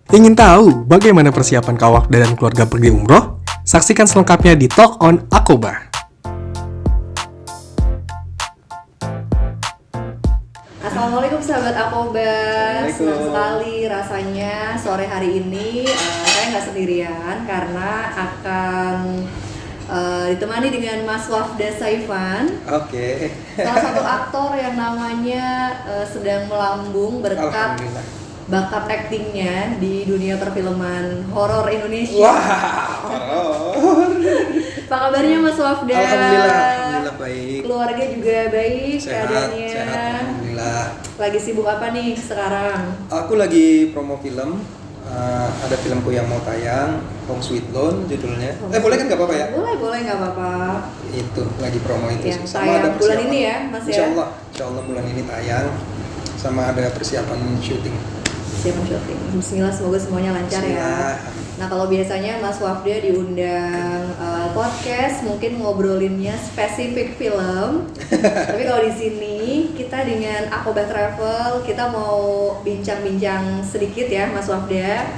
Ingin tahu bagaimana persiapan Kawafda dan keluarga pergi umroh? Saksikan selengkapnya di Talk on Aqobah. Assalamualaikum sahabat Aqobah. Assalamualaikum. Senang sekali rasanya sore hari ini saya nggak sendirian karena akan ditemani dengan Mas Wafda Saifan, Oke. salah satu aktor yang namanya sedang melambung berkat Alhamdulillah. bakat aktingnya di dunia perfilman horor Indonesia. Wah, horor. Apa kabarnya Mas Wafda? Alhamdulillah baik. Keluarga juga baik Sehat, keadaannya. alhamdulillah. Lagi sibuk apa nih sekarang? Aku lagi promo film. Ada filmku yang mau tayang, Home Sweet Loan judulnya. Boleh kan nggak apa-apa ya? Boleh nggak apa-apa. Itu lagi promo itu Yang sih. tayang bulan persiapan. ini ya, Mas ya? Insya Allah bulan ini tayang. Sama ada persiapan syuting. Siapa syuting? Bismillah, semoga semuanya lancar ya. Bismillah. Nah, kalau biasanya Mas Wafda diundang podcast mungkin ngobrolinnya spesifik film. Tapi kalau di sini kita dengan Aqobah Travel, kita mau bincang-bincang sedikit ya Mas Wafda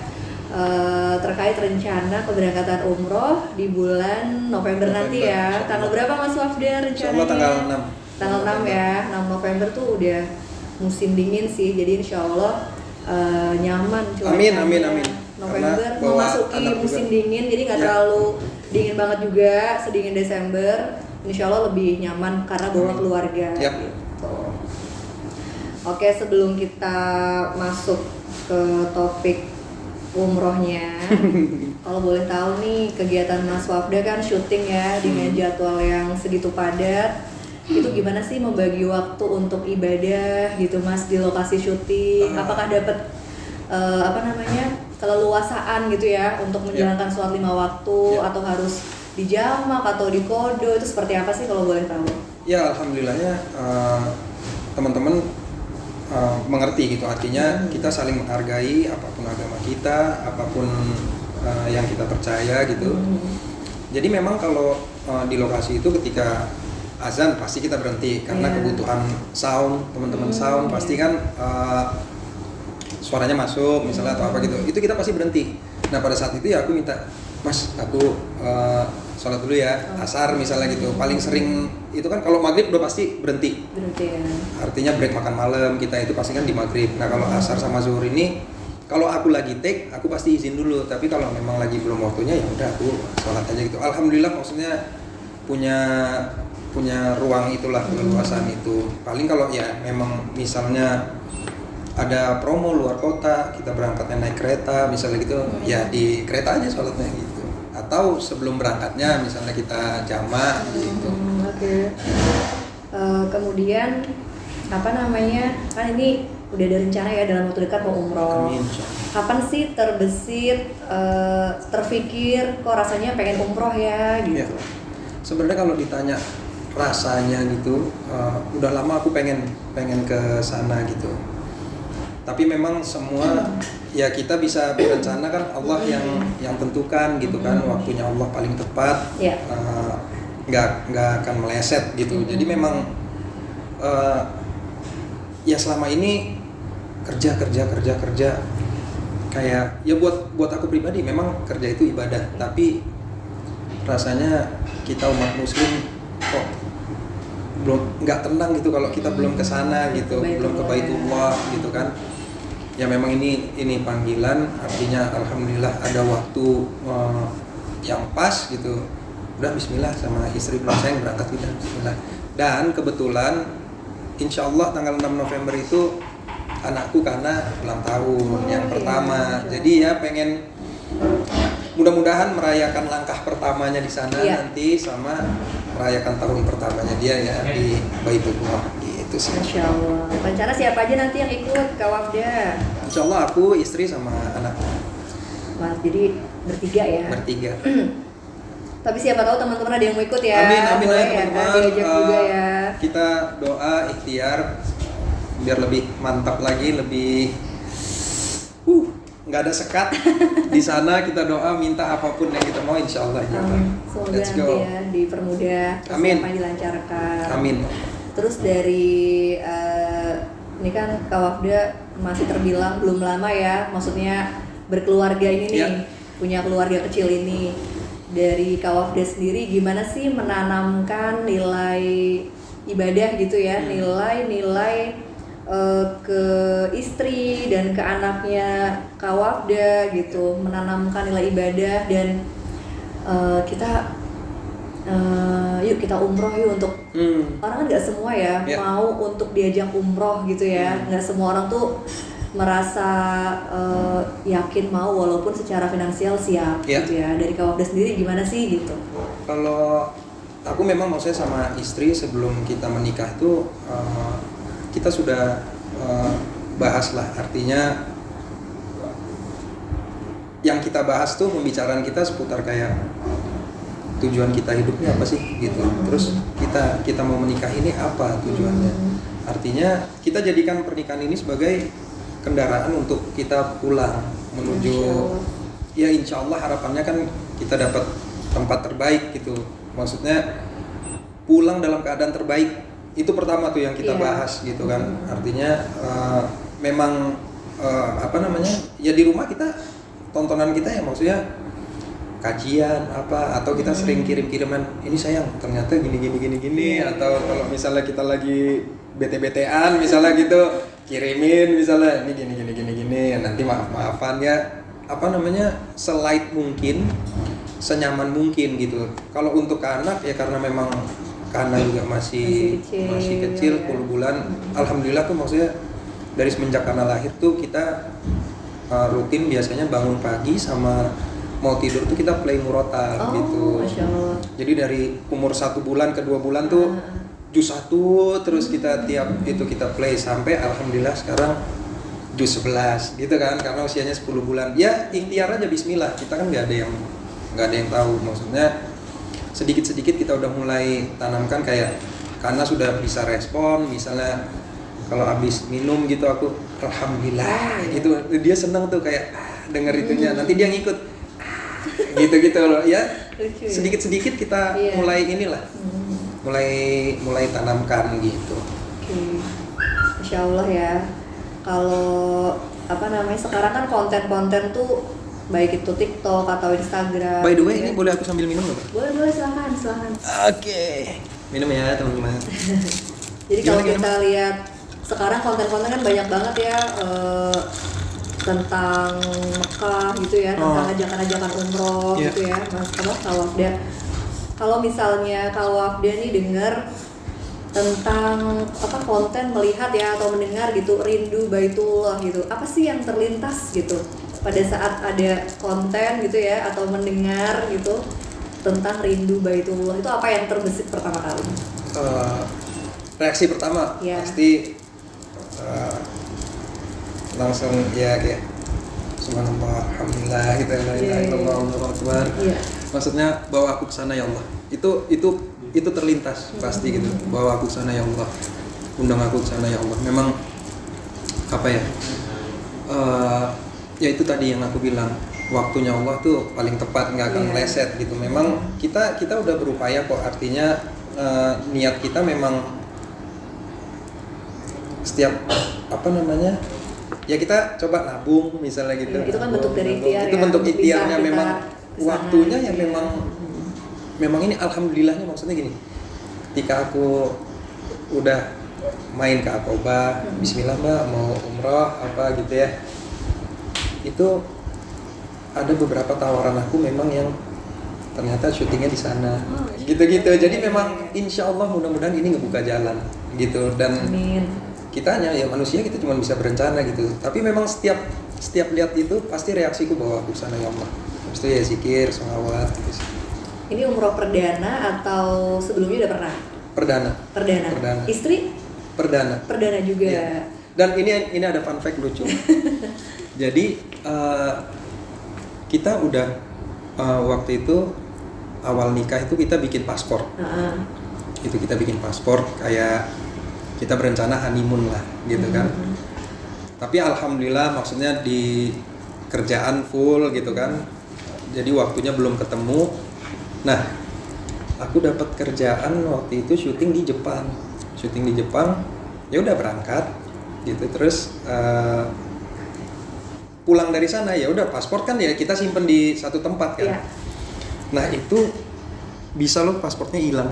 terkait rencana keberangkatan umroh di bulan November nanti ya. November, Tanggal berapa Mas Wafda rencananya? Insya Allah tanggal 6. Tanggal 6 ya. 6 November tuh udah musim dingin sih. Jadi insya Allah nyaman cuacanya. Amin. November Karena bawa memasuki anak musim juga. dingin, jadi nggak Ya. terlalu dingin banget juga, sedingin Desember. Insya Allah lebih nyaman karena bawa keluarga. Yap. Gitu. Oke, sebelum kita masuk ke topik umrohnya, kalau boleh tahu nih kegiatan Mas Wafda kan syuting ya dengan jadwal yang segitu padat. Itu gimana sih membagi waktu untuk ibadah gitu Mas di lokasi syuting? Apakah dapat keleluasaan gitu ya untuk menjalankan sholat 5 waktu atau harus dijamak atau dikodo, itu seperti apa sih kalau boleh tahu? Ya alhamdulillahnya teman-teman mengerti gitu, artinya kita saling menghargai apapun agama kita, apapun yang kita percaya gitu. Jadi memang kalau di lokasi itu ketika azan pasti kita berhenti karena kebutuhan sound, teman-teman sound pasti kan suaranya masuk misalnya atau apa gitu, itu kita pasti berhenti. Nah pada saat itu ya aku minta, Mas aku sholat dulu ya, asar misalnya gitu. Paling sering itu kan kalau maghrib udah pasti berhenti. Berhenti ya. Artinya break makan malam kita itu pasti kan di maghrib. Nah kalau asar sama zuhur ini, kalau aku lagi take, aku pasti izin dulu. Tapi kalau memang lagi belum waktunya ya udah aku sholat aja gitu. Alhamdulillah maksudnya punya ruang itulah, keleluasaan itu. Paling kalau ya memang misalnya ada promo luar kota, kita berangkatnya naik kereta misalnya gitu, ya di kereta aja sholatnya gitu. Atau sebelum berangkatnya misalnya kita jamak gitu. Oke. Kemudian kan ini udah ada rencana ya dalam waktu dekat mau umroh. Amin. Kapan sih terbesit, terfikir kok rasanya pengen umroh ya gitu? Ya. Sebenarnya kalau ditanya rasanya gitu, udah lama aku pengen ke sana gitu. Tapi memang semua ya kita bisa berencana kan Allah yang tentukan gitu kan, waktunya Allah paling tepat. Nggak akan meleset gitu. Jadi memang ya selama ini kerja kayak ya buat aku pribadi memang kerja itu ibadah, tapi rasanya kita umat muslim kok belum nggak tenang gitu kalau kita belum ke sana gitu, belum ke Baitullah gitu kan. Ya memang ini panggilan, artinya alhamdulillah ada waktu yang pas gitu. Udah bismillah sama istri pulang saya berangkat udah bismillah. Dan kebetulan insya Allah tanggal 6 November itu anakku karena ulang tahun yang pertama. Jadi ya pengen mudah-mudahan merayakan langkah pertamanya di sana nanti sama merayakan tahun pertamanya dia ya di Baitullah gitu sih. Insya Allah. Rencana siapa aja nanti yang ikut Kak Wafda? Insya Allah aku, istri sama anak. Wah, jadi bertiga ya? Bertiga. Tapi siapa tahu teman-teman ada yang mau ikut ya? Amin Boleh ya ya, teman-teman. diajak juga ya. Kita doa ikhtiar biar lebih mantap lagi, lebih nggak ada sekat di sana. Kita doa minta apapun yang kita mau, insya Allah ya. Semoga Let's nanti go. ya dipermudah, persiapan dilancarkan. Amin. Terus dari ini kan Kak Wafda masih terbilang belum lama ya, maksudnya berkeluarga ini nih, Iya. punya keluarga kecil ini. Dari Kak Wafda sendiri gimana sih menanamkan nilai ibadah gitu ya, nilai-nilai ke istri dan ke anaknya Kak Wafda gitu, menanamkan nilai ibadah dan yuk kita umroh yuk untuk orang kan nggak semua ya mau untuk diajak umroh gitu ya, nggak semua orang tuh merasa yakin mau walaupun secara finansial siap gitu ya. Dari Kak Wafda sendiri gimana sih gitu? Kalau aku memang maksudnya sama istri sebelum kita menikah tuh kita sudah bahas lah, artinya yang kita bahas tuh pembicaraan kita seputar kayak tujuan kita hidupnya apa sih gitu, terus kita mau menikah ini apa tujuannya, artinya kita jadikan pernikahan ini sebagai kendaraan untuk kita pulang menuju ya insya Allah harapannya kan kita dapat tempat terbaik gitu, maksudnya pulang dalam keadaan terbaik. Itu pertama tuh yang kita bahas gitu kan, artinya memang ya di rumah kita tontonan kita ya maksudnya kajian apa, atau kita sering kirim-kiriman ini sayang ternyata gini atau kalau misalnya kita lagi bete-betean misalnya gitu kirimin misalnya ini gini nanti maaf-maafan ya selight mungkin, senyaman mungkin gitu. Kalau untuk anak ya karena memang karena juga masih kecil 10 bulan. Alhamdulillah tuh maksudnya dari semenjak Kana lahir tuh kita rutin biasanya bangun pagi sama mau tidur tuh kita play murotal gitu. Masya Allah. Jadi dari umur 1 bulan ke 2 bulan tuh juz 1 terus kita tiap itu kita play sampai alhamdulillah sekarang juz 11 gitu kan, karena usianya 10 bulan. Ya ikhtiar aja bismillah. Kita kan nggak ada yang tahu, maksudnya sedikit-sedikit kita udah mulai tanamkan kayak karena sudah bisa respon, misalnya kalau habis minum gitu aku alhamdulillah gitu, dia senang tuh kayak denger itunya, nanti dia ngikut gitu loh ya. Sedikit-sedikit kita mulai inilah mulai tanamkan gitu. Insya Allah ya. Kalau sekarang kan konten-konten tuh baik itu TikTok atau Instagram. By the way, ini boleh aku sambil minum nggak? Boleh, silakan. Oke. Minum ya teman-teman. Jadi kalau kita lihat sekarang konten-konten kan banyak banget ya tentang Mekah gitu ya, tentang ajakan-ajakan umroh gitu ya, Mas Kak Wafda. Kalau misalnya Kak Wafda nih dengar tentang konten melihat ya atau mendengar gitu rindu Baitullah gitu, apa sih yang terlintas gitu pada saat ada konten gitu ya atau mendengar gitu tentang rindu Baitullah, itu apa yang terbesit pertama kali? Reaksi pertama pasti langsung ya kayak subhanallah, alhamdulillah gitu la ilaha illallah Allahu akbar. Maksudnya bawa aku ke sana ya Allah. Itu terlintas pasti gitu. Bawa aku ke sana ya Allah. Undang aku ke sana ya Allah. Memang apa ya? Ya itu tadi yang aku bilang, waktunya Allah tuh paling tepat, nggak akan meleset gitu. Memang kita udah berupaya kok, artinya niat kita memang setiap ya kita coba nabung misalnya gitu. Itu kan bentuk dari ikhtiar. Itu bentuk ikhtiarnya, memang waktunya ya memang ini alhamdulillahnya, maksudnya gini, ketika aku udah main ke Aqobah, bismillah Mbak mau umroh apa gitu ya, itu ada beberapa tawaran aku memang yang ternyata syutingnya di sana, gitu-gitu. Jadi memang insya Allah mudah-mudahan ini ngebuka jalan gitu. Dan kita hanya ya manusia, kita cuma bisa berencana gitu. Tapi memang setiap lihat itu pasti reaksiku bahwa aku sana ya Allah. Habis itu ya zikir, sholawat gitu. Ini umroh perdana atau sebelumnya udah pernah? Perdana. Istri? Perdana juga. Ya. Dan ini ada fun fact lucu. Jadi kita udah waktu itu awal nikah itu kita bikin paspor. Itu kita bikin paspor kayak kita berencana honeymoon lah gitu kan. Tapi alhamdulillah maksudnya di kerjaan full gitu kan. Jadi waktunya belum ketemu. Nah, aku dapat kerjaan waktu itu syuting di Jepang. Ya udah berangkat gitu, terus pulang dari sana ya udah paspor kan ya kita simpen di satu tempat kan. Iya. Nah itu bisa loh paspornya hilang.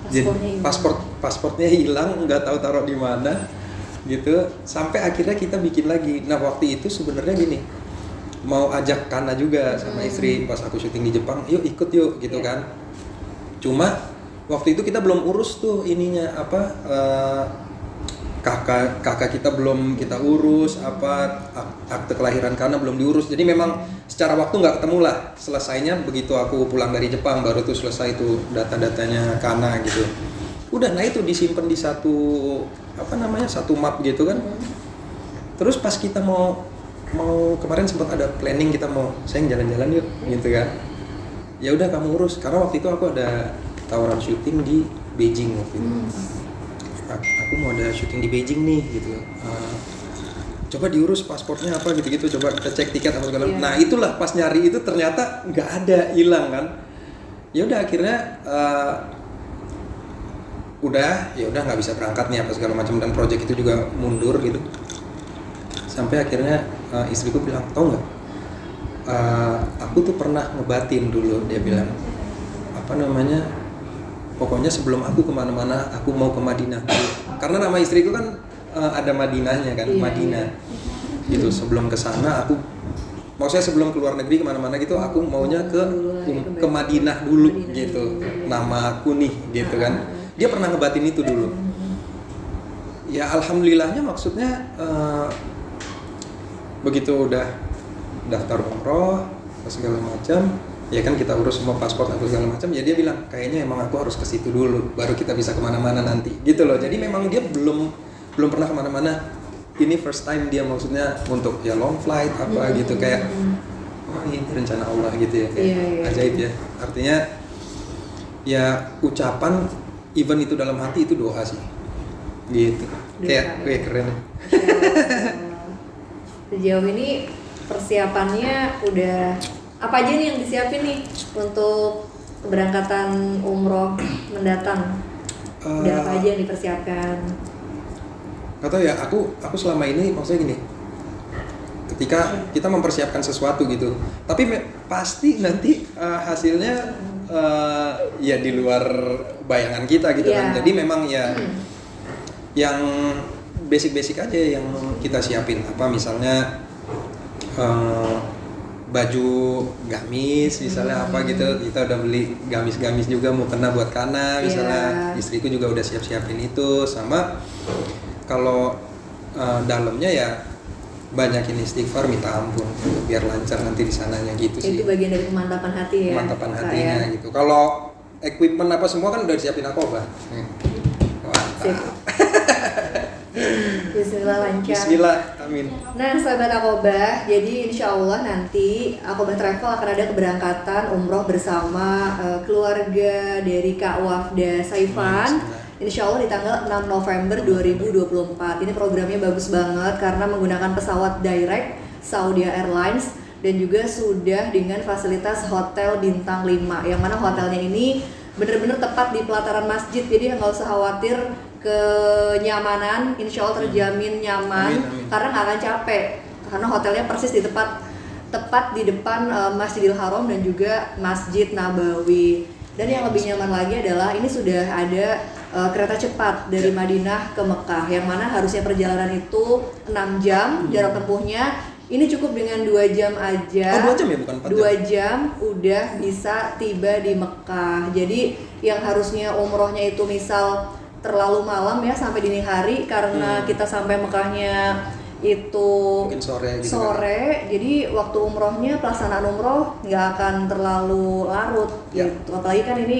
Paspornya hilang. Paspornya hilang, nggak tahu taruh di mana gitu. Sampai akhirnya kita bikin lagi. Nah waktu itu sebenarnya gini, mau ajak Kana juga sama istri pas aku syuting di Jepang, yuk ikut yuk gitu kan. Cuma waktu itu kita belum urus tuh ininya kakak kita belum kita urus, akte kelahiran Kana belum diurus. Jadi memang secara waktu nggak ketemu lah. Selesainya begitu aku pulang dari Jepang baru tuh selesai tuh data-datanya Kana gitu. Udah, nah itu disimpan di satu satu map gitu kan. Terus pas kita mau kemarin sempat ada planning kita mau sayang jalan-jalan yuk gitu kan. Ya udah kamu urus karena waktu itu aku ada tawaran syuting di Beijing waktu itu. Aku mau ada syuting di Beijing nih gitu. Coba diurus paspornya apa gitu-gitu, coba kita cek tiket apa segala. Nah itulah pas nyari itu ternyata nggak ada, hilang kan. Ya udah akhirnya udah nggak bisa berangkat nih apa segala macam dan project itu juga mundur gitu. Sampai akhirnya istriku bilang, tau nggak? Aku tuh pernah ngebatin dulu, dia bilang pokoknya sebelum aku kemana-mana aku mau ke Madinah dulu. Karena nama istriku kan ada Madinahnya kan, Madinah gitu. Sebelum ke sana maksudnya sebelum keluar negeri kemana-mana gitu aku maunya ke Madinah dulu gitu. Nama aku nih gitu kan. Dia pernah ngebatin itu dulu. Ya alhamdulillahnya maksudnya begitu udah daftar umroh segala macam, ya kan kita urus semua paspor atau segala macam, ya dia bilang kayaknya emang aku harus ke situ dulu baru kita bisa kemana-mana nanti gitu loh. Jadi memang dia belum pernah kemana-mana. Ini first time dia maksudnya untuk ya long flight gitu kayak ini rencana Allah gitu ya, kayak ajaib ya. Artinya ya ucapan even itu dalam hati itu doa sih gitu. Kayak keren. Sejauh ini persiapannya udah apa aja nih yang disiapin nih untuk keberangkatan umroh mendatang? Udah apa aja yang dipersiapkan? Gak tau ya, aku selama ini maksudnya gini, ketika kita mempersiapkan sesuatu gitu, tapi pasti nanti hasilnya ya di luar bayangan kita gitu kan. Jadi memang ya yang basic aja yang kita siapin, misalnya baju gamis misalnya gitu, kita udah beli gamis juga mau kena buat Kana misalnya. Istriku juga udah siapin itu. Sama kalau dalamnya ya banyakin istighfar, minta ampun biar lancar nanti di sananya gitu sih. Itu bagian dari pemantapan hati ya. Pemantapan hatinya gitu. Kalau equipment apa semua kan udah disiapin Aqobah. Bismillah lancar. Bismillah, amin. Nah sahabat Aqobah, jadi insya Allah nanti Aqobah Travel akan ada keberangkatan umroh bersama keluarga dari Kak Wafda Saifan. Insya Allah di tanggal 6 November 2024. Ini programnya bagus banget karena menggunakan pesawat direct Saudi Airlines dan juga sudah dengan fasilitas hotel bintang 5. Yang mana hotelnya ini benar-benar tepat di pelataran masjid, jadi nggak usah khawatir kenyamanan, insya Allah terjamin nyaman. Amin. Karena nggak akan capek karena hotelnya persis di tepat di depan Masjidil Haram dan juga Masjid Nabawi. Dan yang lebih nyaman lagi adalah ini sudah ada kereta cepat dari Madinah ke Mekah, yang mana harusnya perjalanan itu 6 jam jarak tempuhnya. Ini cukup dengan 2 jam aja. 2 jam ya, bukan 4 jam? 2 jam udah bisa tiba di Mekah. Jadi yang harusnya umrohnya itu misal terlalu malam ya sampai dini hari, karena kita sampai Mekahnya itu mungkin sore gitu kan. Jadi waktu umrohnya, pelaksanaan umroh nggak akan terlalu larut gitu. Apalagi kan ini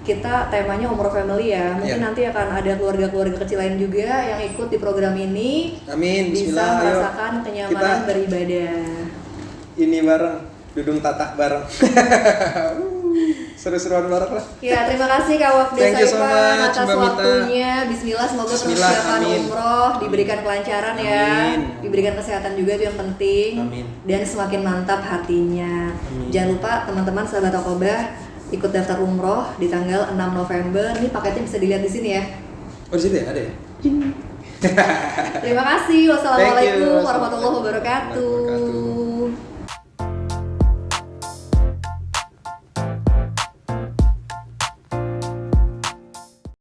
kita temanya umroh family ya, mungkin nanti akan ada keluarga-keluarga kecil lain juga yang ikut di program ini. Amin. Bisa merasakan kenyamanan kita beribadah. Ini bareng, dudung tatak bareng. Seru-seruan bareng lah. Ya, terima kasih Kak Wafda Saifan atas waktunya. Bismillah, semoga persiapan umroh diberikan kelancaran ya. Diberikan kesehatan juga, itu yang penting. Amin. Dan semakin mantap hatinya. Amin. Jangan lupa teman-teman sahabat Aqobah ikut daftar umroh di tanggal 6 November. Ini paketnya bisa dilihat di sini ya. Oh, di situ ya? Ada ya? Terima kasih. Wassalamualaikum warahmatullahi wabarakatuh.